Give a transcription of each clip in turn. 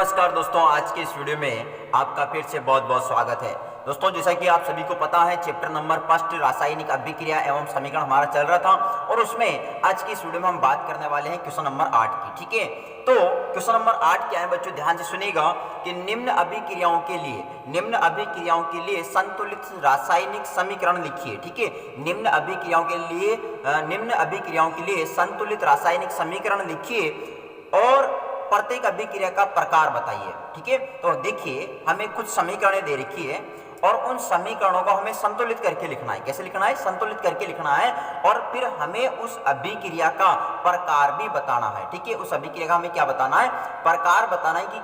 नमस्कार दोस्तों, आज के इस वीडियो में आपका फिर से बहुत बहुत स्वागत है। दोस्तों, जैसा कि आप सभी को पता है, चैप्टर नंबर 1 रासायनिक अभिक्रिया एवं समीकरण हमारा चल रहा था और उसमें आज की इस वीडियो में हम बात करने वाले हैं क्वेश्चन नंबर 8 की। ठीक है, तो क्वेश्चन नंबर 8 क्या है बच्चों, ध्यान से सुनिएगा कि निम्न अभिक्रियाओं के लिए संतुलित रासायनिक समीकरण लिखिए। ठीक है, निम्न अभिक्रियाओं के लिए संतुलित रासायनिक समीकरण लिखिए और प्रत्येक अभिक्रिया का प्रकार बताइए। ठीक है, तो देखिए हमें कुछ समीकरणें दे रखी है और उन समीकरणों को हमें संतुलित करके लिखना है। कैसे लिखना है? संतुलित करके लिखना है और फिर हमें उस अभिक्रिया का प्रकार भी बताना है। ठीक है, उस अभिक्रिया का हमें क्या बताना है? प्रकार बताना है कि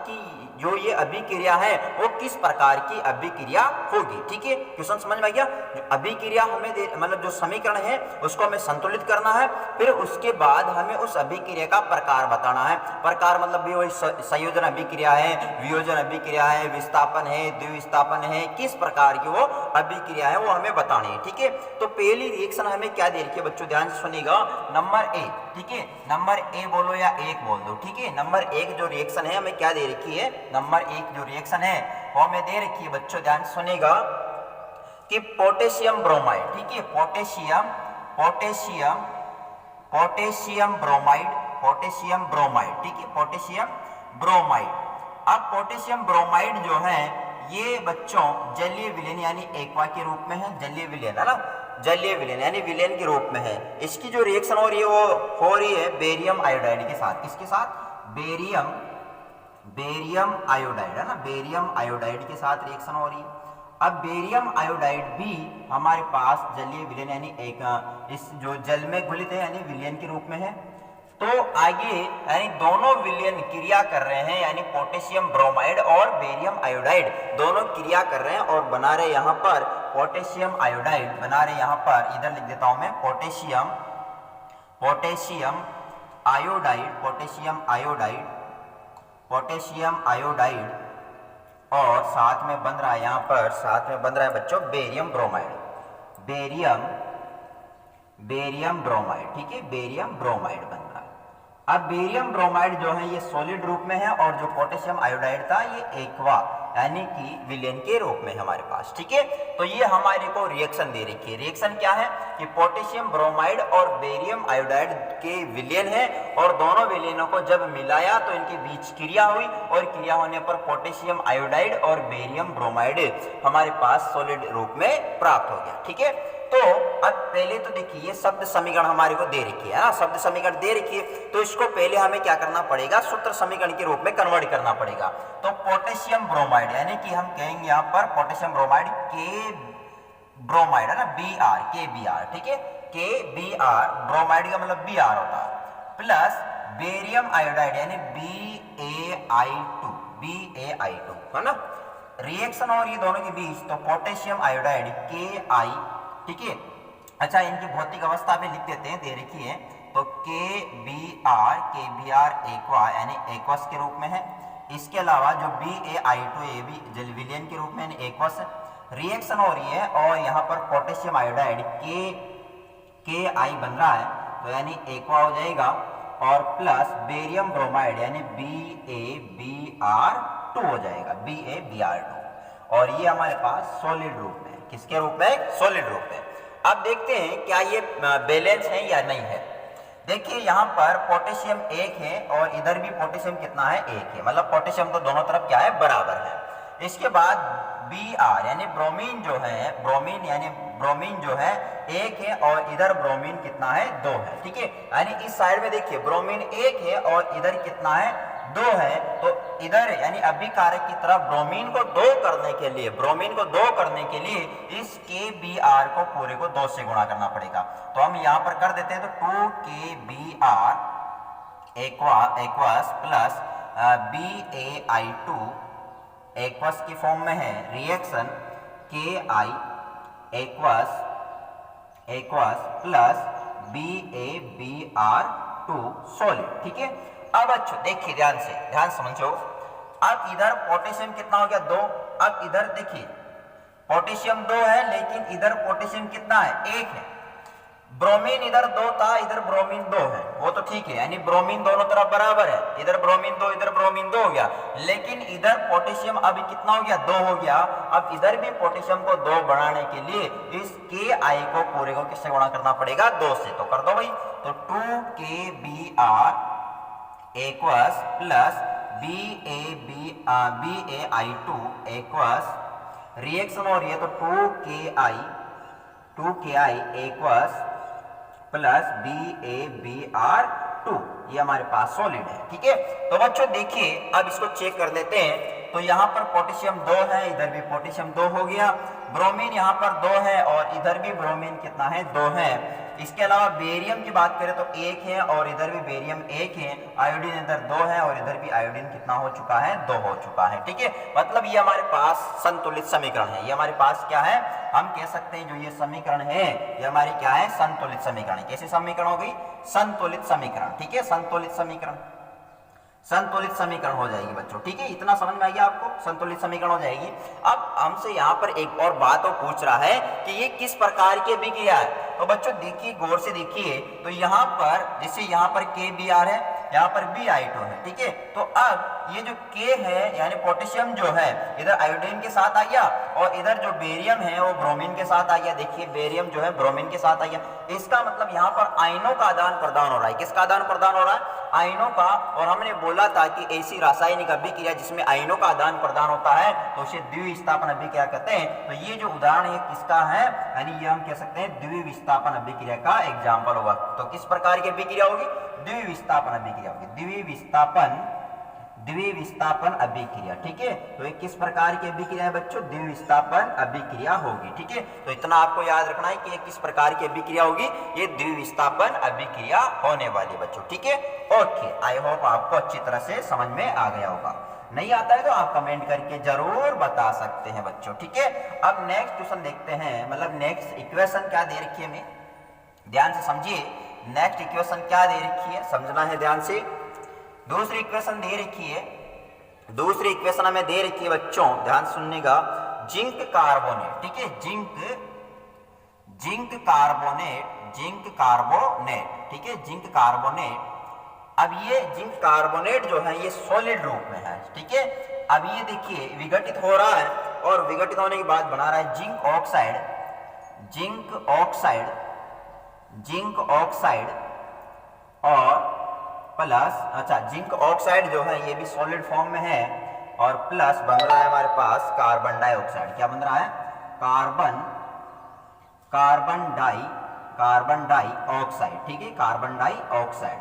जो ये अभिक्रिया है वो किस प्रकार की अभिक्रिया होगी। ठीक है, क्वेश्चन समझ में आ गया? जो अभिक्रिया हमें मतलब जो समीकरण है उसको हमें संतुलित करना है, फिर उसके बाद हमें उस अभिक्रिया का प्रकार बताना है। प्रकार मतलब भी वही संयोजन अभिक्रिया है, वियोजन अभिक्रिया है, विस्थापन है, द्विविस्थापन है, किस प्रकार की वो अभिक्रिया है वो हमें बतानी है। ठीक है, तो पहली रिएक्शन हमें क्या दे रखी है बच्चों, ध्यान से सुनिएगा, नंबर ए। ठीक है, नंबर ए बोलो या 1 बोल दो। ठीक है, नंबर 1 जो रिएक्शन है हमें क्या दे रखी है? नंबर 1 जो रिएक्शन है वो हमें दे रखी है बच्चों, ध्यान से सुनिएगा कि पोटेशियम ब्रोमाइड। ठीक है, पोटेशियम ब्रोमाइड। ठीक है, पोटेशियम ब्रोमाइड। अब पोटेशियम ब्रोमाइड जो है ये बच्चों जलीय विलेन यानी एक्वा के रूप में है। जलीय विलेन है ना, जलीय विलेन यानी विलेन के रूप में है। इसकी जो रिएक्शन हो रही है वो हो रही है बेरियम आयोडाइड के साथ। किसके साथ? बेरियम आयोडाइड है ना, बेरियम आयोडाइड के साथ रिएक्शन हो रही है। अब बेरियम आयोडाइड भी हमारे पास जलीय विलेन यानी एक इस जो जल में घुलित है यानी विलेन के रूप में है। तो आगे यानी दोनों विलयन क्रिया कर रहे हैं, यानी पोटेशियम ब्रोमाइड और बेरियम आयोडाइड दोनों क्रिया कर रहे हैं और बना रहे यहाँ पर पोटेशियम आयोडाइड, बना रहे यहाँ पर, इधर लिख देता हूं मैं, पोटेशियम आयोडाइड और साथ में बन रहा है यहाँ पर, साथ में बन रहा है बच्चों बेरियम ब्रोमाइड। Barium bromide. ठीक है, बेरियम ब्रोमाइड बन रहा है। अब बेरियम ब्रोमाइड जो है ये सॉलिड रूप में है और जो पोटेशियम आयोडाइड था ये एक्वा यानी कि विलेन के रूप में हमारे पास। ठीक है, तो ये हमारे को रिएक्शन दे रखी है। रिएक्शन क्या है कि पोटेशियम ब्रोमाइड और बेरियम आयोडाइड के विलेन है और दोनों विलेनों को जब मिलाया तो इनके बीच क्रिया हुई और क्रिया होने पर पोटेशियम आयोडाइड और बेरियम ब्रोमाइड हमारे पास सॉलिड रूप में प्राप्त हो गया। ठीक है, तो अब पहले तो देखिए ये शब्द समीकरण हमारे को दे रखी है ना, शब्द समीकरण दे रखी है, तो इसको पहले हमें क्या करना पड़ेगा? सूत्र समीकरण के रूप में कन्वर्ट करना पड़ेगा। तो पोटेशियम ब्रोमाइड यानी कि हम कहेंगे यहाँ पर पोटेशियम ब्रोमाइड के ब्रोमाइड है ना, KBr। ठीक है, KBr ब्रोमाइड का मतलब Br होता है, प्लस बेरियम आयोडाइड यानी BaI2 है ना, रिएक्शन और ये दोनों के बीच, तो पोटेशियम आयोडाइड KI। ठीक है, अच्छा इनकी भौतिक अवस्था भी लिख देते हैं, दे रखी है, तो KBr एक्वा यानी एक्वस के रूप में है। इसके अलावा जो BaI2 ये भी जल विलेन के रूप में यानी एक्वस रिएक्शन हो रही है और यहाँ पर पोटेशियम आयोडाइड KI बन रहा है तो यानी एक्वा हो जाएगा और प्लस बेरियम ब्रोमाइड यानी BaBr2 हो जाएगा, BaBr2, और ये हमारे पास सॉलिड रूप में। किसके रूप में? सॉलिड रूप में। अब देखते हैं क्या ये बैलेंस है या नहीं है। देखिए यहाँ पर पोटेशियम 1 है और इधर भी पोटेशियम कितना है? 1 है, मतलब पोटेशियम तो दोनों तरफ क्या है? बराबर है। इसके बाद Br यानी ब्रोमीन जो है, ब्रोमीन जो है 1 है और इधर ब्रोमीन कितना है? 2 है। ठीक है, यानी इस साइड में देखिए ब्रोमीन 1 है और इधर कितना है? 2 है। तो इधर यानी अभिकारक की तरफ ब्रोमीन को 2 करने के लिए इस KBr को पूरे को 2 से गुणा करना पड़ेगा। तो हम यहाँ पर कर देते हैं, तो 2KBr aqueous plus BaI2 aqueous की फॉर्म में है, reaction KI aqueous plus BaBr2 solid. ठीक है, अब अच्छा देखिए ध्यान समझो, अब इधर पोटेशियम कितना हो गया? 2। अब इधर देखिए पोटेशियम 2 है लेकिन इधर पोटेशियम कितना है? 1 है। ब्रोमीन इधर 2 था, इधर ब्रोमीन 2 है, वो तो ठीक है, यानी ब्रोमीन दोनों तरफ बराबर है, इधर ब्रोमीन 2 इधर ब्रोमीन 2 हो गया, लेकिन इधर पोटेशियम अभी कितना हो गया, 2 हो गया। अब इधर भी पोटेशियम को 2 बढ़ाने के लिए इस Ki को पूरे को किससे गुणा करना पड़ेगा, 2 से। तो कर दो भाई, तो 2KBr aqueous plus BaI2 aqueous, reaction हो रही है तो 2Ki एक्वस प्लस BaBr2, ये हमारे पास सॉलिड है, ठीक है। तो बच्चों देखिए, अब इसको चेक कर लेते हैं। तो यहाँ पर पोटेशियम 2 है, इधर भी पोटेशियम 2 हो गया, ब्रोमीन यहाँ पर 2 है और इधर भी ब्रोमीन कितना है, 2 है। इसके अलावा बेरियम की बात करें तो 1 है और इधर भी बेरियम 1 है, आयोडीन इधर 2 है और इधर भी आयोडीन कितना हो चुका है, 2 हो चुका है, ठीक है। मतलब ये हमारे पास संतुलित समीकरण है, ये हमारे पास क्या है, हम कह सकते हैं जो ये समीकरण है ये हमारी क्या है, संतुलित समीकरण है। कैसे समीकरण हो गई, संतुलित समीकरण, ठीक है, संतुलित समीकरण, संतुलित समीकरण हो जाएगी बच्चों, ठीक है। इतना समझ में आ गया आपको, संतुलित समीकरण हो जाएगी। अब हमसे यहाँ पर एक और बात और पूछ रहा है कि ये किस प्रकार की अभिक्रिया है। तो बच्चों देखिए, गौर से देखिए, तो यहाँ पर जैसे यहाँ पर KBr है, यहाँ पर BI2 है, ठीक है। तो अब ये जो K है यानी पोटेशियम जो है इधर आयोडीन के साथ आ गया और इधर जो बेरियम है वो ब्रोमीन के साथ आ गया। देखिए बेरियम जो है ब्रोमीन के साथ आ गया, इसका मतलब यहाँ पर आयनों का आदान प्रदान हो रहा है। किसका आदान प्रदान हो रहा है, आयनों का। और हमने बोला था कि ऐसी रासायनिक अभिक्रिया जिसमें आयनों का आदान प्रदान होता है तो उसे द्विविस्थापन अभिक्रिया कहते हैं। तो ये जो उदाहरण है किसका है, यानी ये हम कह सकते हैं द्विविस्थापन अभिक्रिया का एग्जाम्पल होगा। तो किस प्रकार की अभिक्रिया होगी, द्विविस्थापन अभिक्रिया होगी, द्विविस्थापन अभिक्रिया, ठीक है। तो ये किस प्रकार की अभिक्रिया है बच्चों, द्विविस्थापन अभिक्रिया होगी, ठीक है। तो इतना आपको याद रखना है कि ये किस प्रकार की अभिक्रिया होगी, ये द्विविस्थापन अभिक्रिया होने वाली बच्चों, ठीक है। ओके, आई होप आपको अच्छी तरह से समझ में आ गया होगा। नहीं आता है तो आप कमेंट करके जरूर बता सकते हैं बच्चों, ठीक है। अब नेक्स्ट क्वेश्चन देखते हैं, मतलब नेक्स्ट इक्वेशन क्या दे रखी है, हमें ध्यान से समझिए। नेक्स्ट इक्वेशन क्या दे रखी है, समझना है ध्यान से। दूसरी इक्वेशन दे रखी है, दूसरी इक्वेशन हमें दे रखी है बच्चों, ध्यान सुनने का, जिंक कार्बोनेट, ठीक है, जिंक कार्बोनेट, ठीक है, जिंक कार्बोनेट। अब ये जिंक कार्बोनेट जो है ये सॉलिड रूप में है, ठीक है। अब ये देखिए विघटित हो रहा है और विघटित होने के बाद बना रहा है जिंक ऑक्साइड और प्लस, अच्छा जिंक ऑक्साइड जो है ये भी सॉलिड फॉर्म में है और प्लस बन रहा है हमारे पास कार्बन डाइऑक्साइड। क्या बन रहा है, कार्बन डाइऑक्साइड, ठीक है, कार्बन डाइऑक्साइड,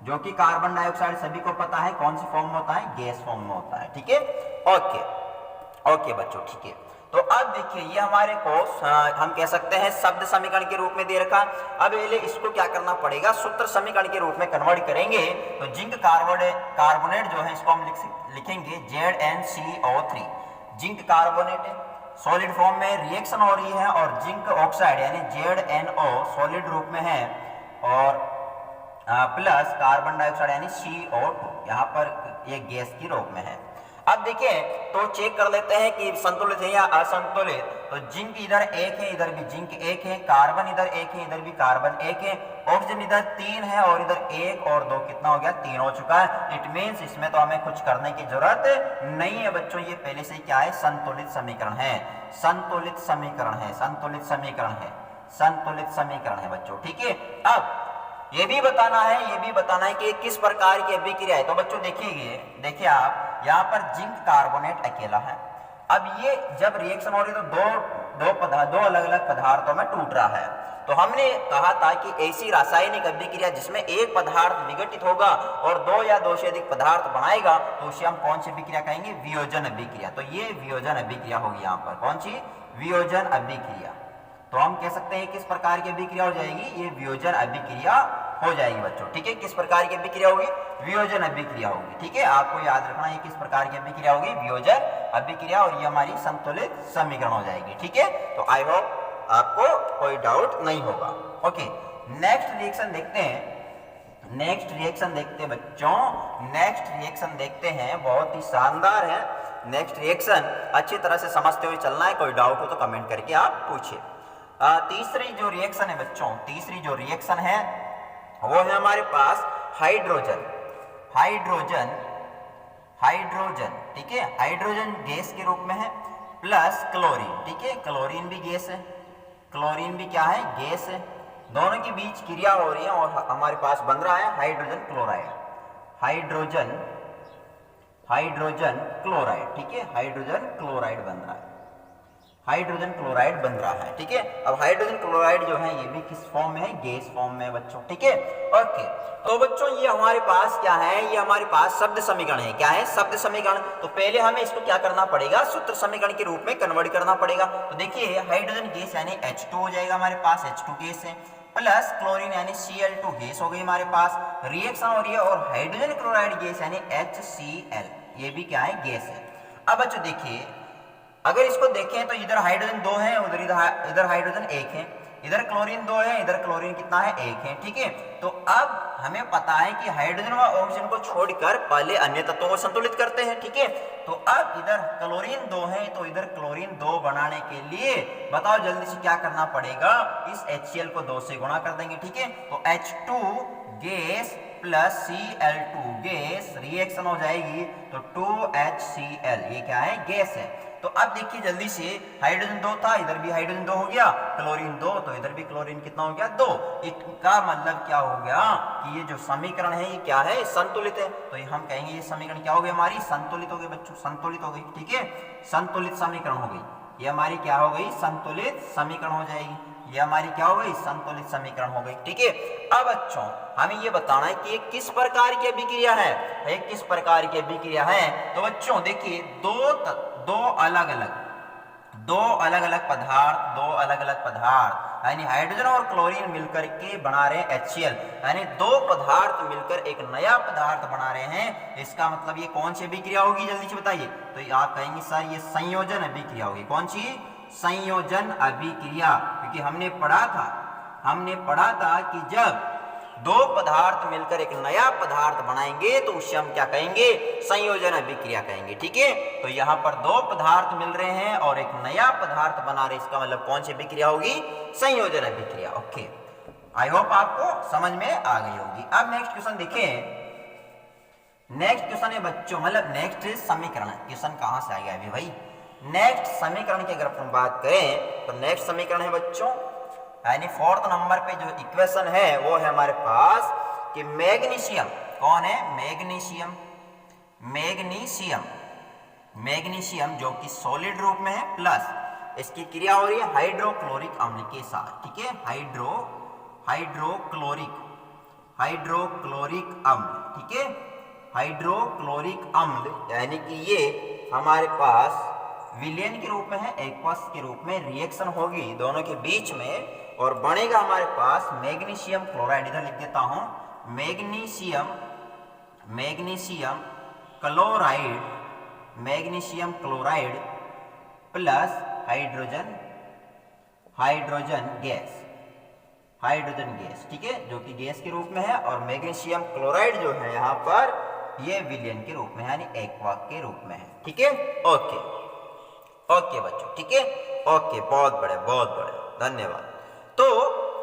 जो कि कार्बन डाइऑक्साइड सभी को पता है कौन सी फॉर्म में होता है, गैस फॉर्म में होता है, ठीक है। ओके बच्चों, ठीक है। तो अब देखिए ये हमारे को हम कह सकते हैं शब्द समीकरण के रूप में दे रखा। अब पहले इसको क्या करना पड़ेगा, सूत्र समीकरण के रूप में कन्वर्ट करेंगे। तो जिंक कार्बोनेट जो है इसको हम लिखेंगे ZnCO3, जिंक कार्बोनेट है, सॉलिड फॉर्म में रिएक्शन हो रही है और जिंक ऑक्साइड यानी ZnO सॉलिड रूप में है और प्लस कार्बन डाइऑक्साइड यानी CO2 यहाँ पर ये गैस की रूप में है। अब देखिए तो चेक कर लेते हैं कि संतुलित है या असंतुलित। तो जिंक इधर 1 है, इधर भी जिंक 1 है, कार्बन इधर 1 है, इधर भी कार्बन 1 है, ऑक्सीजन इधर 3 है और इधर 1 और 2 कितना हो गया, 3 हो चुका है। इट मींस इसमें तो हमें कुछ करने की जरूरत नहीं है बच्चों, ये पहले से क्या है, संतुलित समीकरण है, संतुलित समीकरण है बच्चों, ठीक है। अब ये भी बताना है कि किस प्रकार की अभिक्रिया है। तो बच्चों देखिए आप यहाँ पर जिंक कार्बोनेट अकेला है। अब ये जब रिएक्शन हो रही है तो दो अलग अलग पदार्थों में टूट रहा है। तो हमने कहा था कि ऐसी रासायनिक अभिक्रिया जिसमें एक पदार्थ विघटित होगा और 2 या 2 से अधिक पदार्थ बनाएगा तो उसे हम कौन सी अभिक्रिया कहेंगे, वियोजन अभिक्रिया। तो ये वियोजन अभिक्रिया होगी, यहाँ पर कौन सी, वियोजन अभिक्रिया। तो हम कह सकते हैं किस प्रकार की अभिक्रिया हो जाएगी, ये वियोजन अभिक्रिया हो जाएगी बच्चों, ठीक है। किस प्रकार की अभिक्रिया होगी, वियोजन अभिक्रिया होगी, ठीक है। आपको याद रखना है किस प्रकार की अभिक्रिया होगी, वियोजन अभिक्रिया, और ये हमारी संतुलित समीकरण हो जाएगी, ठीक है। तो आई होप आपको कोई डाउट नहीं होगा। ओके, नेक्स्ट रिएक्शन देखते हैं बच्चों, नेक्स्ट रिएक्शन देखते हैं, बहुत ही शानदार है नेक्स्ट रिएक्शन। अच्छी तरह से समझते हुए चलना है, कोई डाउट हो तो कमेंट करके आप पूछिए। तीसरी जो रिएक्शन है बच्चों, तीसरी जो रिएक्शन है वो है हमारे पास हाइड्रोजन, हाइड्रोजन, हाइड्रोजन, ठीक है, हाइड्रोजन गैस के रूप में है प्लस क्लोरीन, ठीक है, क्लोरीन भी गैस है, क्लोरीन भी क्या है, गैस है। दोनों के बीच क्रिया हो रही है और हमारे पास बन रहा है hydrogen chloride, hydrogen, hydrogen chloride, ठीक है, हाइड्रोजन क्लोराइड बन रहा है, हाइड्रोजन क्लोराइड बन रहा है, ठीक है। अब हाइड्रोजन क्लोराइड जो है ये भी किस फॉर्म में है, गैस फॉर्म में है बच्चों, ठीक है। ओके, तो बच्चों ये हमारे पास क्या है, ये हमारे पास शब्द समीकरण है, क्या है, शब्द समीकरण। तो पहले हमें इसको क्या करना पड़ेगा, सूत्र समीकरण के रूप में कन्वर्ट करना पड़ेगा। तो देखिए हाइड्रोजन गैस यानी H2 हो जाएगा हमारे पास, H2 गैस है, प्लस क्लोरीन यानी Cl2 गैस हो गई हमारे पास, रिएक्शन हो रही है, और हाइड्रोजन क्लोराइड गैस यानी HCl, ये भी क्या है, गैस है। अब बच्चों देखिए अगर इसको देखें तो इधर हाइड्रोजन 2 है, उधर इधर हाइड्रोजन 1 है, इधर क्लोरीन 2 है, इधर क्लोरीन कितना है, 1 है, ठीक है। तो अब हमें पता है कि हाइड्रोजन व ऑक्सीजन को छोड़कर पहले अन्य तत्वों को संतुलित करते हैं, ठीक है। तो अब इधर क्लोरीन 2 है, तो इधर क्लोरीन 2 बनाने के लिए बताओ जल्दी से क्या करना पड़ेगा, इस HCl को 2 से गुणा कर देंगे, ठीक है। तो H2 gas plus Cl2 gas reaction हो जाएगी, तो 2HCl, ये क्या है, गैस है। तो अब देखिए जल्दी से हाइड्रोजन 2 था, इधर भी हाइड्रोजन 2 हो गया, क्लोरीन 2, तो इधर भी क्लोरीन कितना हो गया, 2। इसका मतलब क्या हो गया कि ये जो समीकरण है ये क्या है, संतुलित है। तो ये हम कहेंगे ये समीकरण क्या हो गई, हमारी संतुलित हो गई बच्चों, संतुलित हो गई, ठीक है, संतुलित समीकरण हो गई, ये हमारी क्या हो गई, संतुलित समीकरण हो जाएगी, ये हमारी क्या हो गई, संतुलित समीकरण हो गई, ठीक है। अब बच्चों हमें ये बताना है कि ये किस प्रकार की अभिक्रिया है, ये किस प्रकार की अभिक्रिया है। तो बच्चों देखिए दो अलग अलग पदार्थ यानी हाइड्रोजन और क्लोरीन मिलकर के बना रहे हैं HCl, यानी दो पदार्थ मिलकर एक नया पदार्थ बना रहे हैं। इसका मतलब ये कौन सी अभिक्रिया होगी, जल्दी से बताइए। तो आप कहेंगे सर ये संयोजन अभिक्रिया होगी, कौन सी, संयोजन अभिक्रिया, क्योंकि हमने पढ़ा था कि जब दो पदार्थ मिलकर एक नया पदार्थ बनाएंगे तो उसे हम क्या कहेंगे, संयोजन अभिक्रिया कहेंगे, ठीक है। तो यहाँ पर दो पदार्थ मिल रहे हैं और एक नया पदार्थ बना रहे, इसका मतलब कौन सी अभिक्रिया होगी, संयोजन अभिक्रिया। ओके, आई होप आपको समझ में आ गई होगी। अब नेक्स्ट क्वेश्चन देखें, नेक्स्ट क्वेश्चन है बच्चों, मतलब नेक्स्ट समीकरण, क्वेश्चन कहां से आ गया अभी भाई, नेक्स्ट समीकरण की अगर अपन बात करें तो नेक्स्ट समीकरण है बच्चों, यानी 4th नंबर पे जो इक्वेशन है वो है हमारे पास कि मैग्नीशियम, कौन है, मैग्नीशियम, मैग्नीशियम, मैग्नीशियम जो कि सॉलिड रूप में है, प्लस इसकी क्रिया हो रही है हाइड्रोक्लोरिक अम्ल के साथ, ठीक है, हाइड्रोक्लोरिक अम्ल, ठीक है, हाइड्रोक्लोरिक अम्ल, यानी कि ये हमारे पास विलेन के रूप में है, एक्वस के रूप में रिएक्शन होगी दोनों के बीच में और बनेगा हमारे पास मैग्नीशियम क्लोराइड, इधर लिख देता हूं, magnesium chloride, magnesium chloride plus hydrogen gas, ठीक है, जो कि गैस के रूप में है, और मैग्नीशियम क्लोराइड जो है यहाँ पर ये विलेन के रूप में यानी एक्वा के रूप में है, ठीक है। ओके बच्चों, ठीक है, ओके, बहुत बड़े, धन्यवाद। तो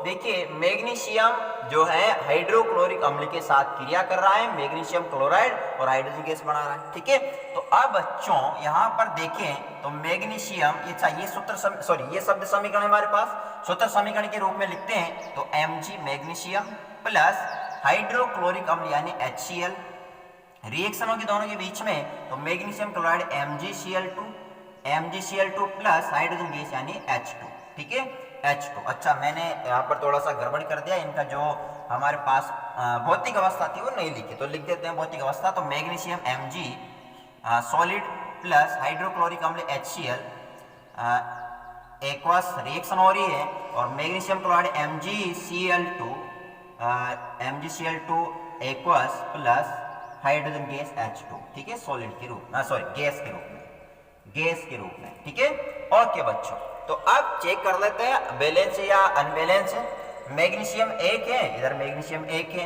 देखिए मैग्नीशियम जो है हाइड्रोक्लोरिक अम्ल के साथ क्रिया कर रहा है, मैग्नीशियम क्लोराइड और हाइड्रोजन गैस बना रहा है, ठीक है। तो अब बच्चों यहाँ पर देखें तो मैग्नीशियम, ये शब्द समीकरण हमारे पास सूत्र समीकरण के रूप में लिखते हैं, तो Mg मैग्नीशियम प्लस हाइड्रोक्लोरिक अम्ल यानी HCl, रिएक्शन होगी दोनों के बीच में, तो magnesium chloride MgCl2 plus hydrogen gas यानी H2, ठीक है, H2। अच्छा, मैंने यहाँ पर थोड़ा सा गड़बड़ कर दिया, इनका जो हमारे पास भौतिक अवस्था थी वो नहीं लिखी, तो लिख देते हैं भौतिक अवस्था। तो magnesium Mg solid plus hydrochloric अम्ल HCl, एक्वस रिएक्शन हो रही है, और magnesium chloride MgCl2 aqueous plus hydrogen gas H2, ठीक है, सॉलिड के रूप में, गैस के रूप में, ठीक है। ओके बच्चों, तो अब चेक कर लेते हैं बैलेंस है या अनबैलेंस है। मैग्नीशियम 1 है, इधर मैग्नीशियम 1 है,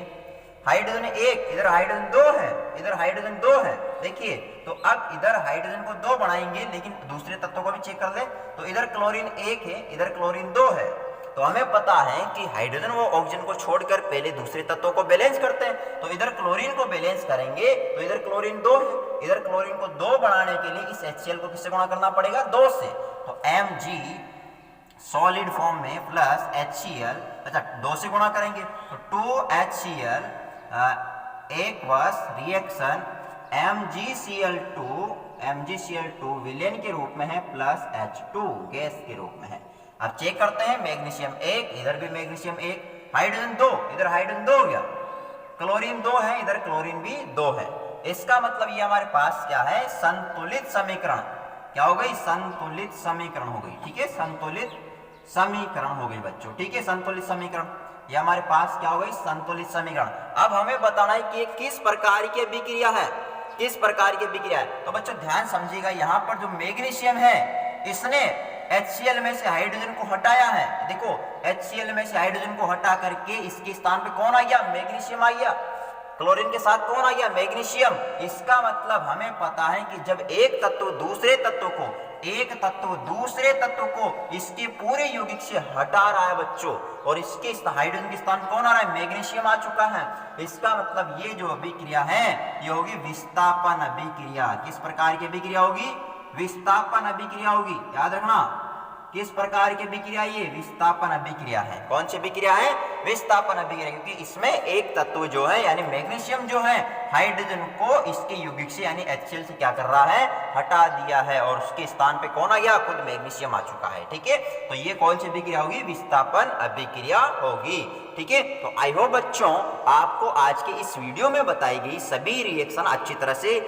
हाइड्रोजन 1, इधर हाइड्रोजन 2 है, इधर हाइड्रोजन 2 है। देखिए तो अब इधर हाइड्रोजन को 2 बनाएंगे, लेकिन दूसरे तत्वों को भी चेक कर ले, तो इधर क्लोरीन 1 है, इधर क्लोरीन 2 है, तो हमें पता है कि हाइड्रोजन वो ऑक्सीजन को छोड़कर पहले दूसरे तत्वों को बैलेंस करते हैं। तो इधर क्लोरीन को बैलेंस करेंगे तो इधर क्लोरीन 2 है, इधर क्लोरीन को 2 बनाने के लिए इस HCl को किससे गुणा करना पड़ेगा, 2 से। तो Mg सॉलिड फॉर्म में प्लस HCl, अच्छा 2 से गुणा करेंगे तो 2HCl aqueous reaction MgCl2 villain के रूप में है प्लस H2 गैस के रूप में है। अब चेक करते हैं, मैग्नीशियम 1, इधर भी मैग्नीशियम 1, हाइड्रोजन 2, इधर हाइड्रोजन 2 हो गया, क्लोरीन 2 है, इधर क्लोरीन भी 2 है। इसका मतलब ये हमारे पास क्या है, संतुलित समीकरण। क्या हो गई, संतुलित समीकरण हो गई। ठीक है, संतुलित समीकरण हो गई बच्चों। ठीक है, संतुलित समीकरण ये हमारे पास क्या हो गई, संतुलित समीकरण। अब हमें बताना है कि ये किस प्रकार की अभिक्रिया है, किस प्रकार की अभिक्रिया है। तो बच्चों ध्यान समझिएगा, यहाँ पर जो मैग्नीशियम है इसने HCl में से हाइड्रोजन को हटाया है। देखो HCl में से हाइड्रोजन को हटा करके इसके स्थान पे कौन आ गया, मैग्नीशियम आ गया। क्लोरीन के साथ कौन आ गया, मैग्नीशियम। इसका मतलब हमें पता है कि जब एक तत्व दूसरे तत्व को इसके पूरे यौगिक से हटा रहा है बच्चों, और इसके हाइड्रोजन के स्थान कौन आ रहा है, मैग्नीशियम आ चुका है। इसका मतलब ये जो अभिक्रिया है ये होगी विस्थापन अभिक्रिया। किस प्रकार की अभिक्रिया होगी, विस्थापन अभिक्रिया होगी। याद रखना, किस प्रकार की अभिक्रिया, ये विस्थापन अभिक्रिया है। कौन सी अभिक्रिया है, विस्थापन अभिक्रिया, क्योंकि इसमें एक तत्व जो है यानी मैग्नीशियम जो है हाइड्रोजन को इसके यौगिक से यानी HCl से क्या कर रहा है, हटा दिया है, और उसके स्थान पे कौन आ गया, खुद मैग्नीशियम आ चुका है। ठीक है, तो ये कौन सी अभिक्रिया होगी, विस्थापन अभिक्रिया होगी। ठीक है, तो आई होप बच्चों आपको आज के इस वीडियो में बताई गई सभी रिएक्शन अच्छी तरह से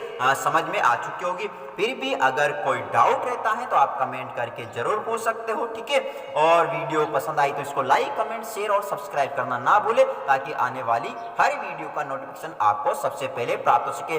समझ में आ चुकी होगी। फिर भी अगर कोई डाउट रहता है तो आप कमेंट करके जरूर पूछ सकते हो। ठीक है, और वीडियो पसंद आई तो इसको लाइक, कमेंट, शेयर और सब्सक्राइब करना ना भूले, ताकि आने वाली हर वीडियो का नोटिफिकेशन आपको सबसे पहले प्राप्त हो सके।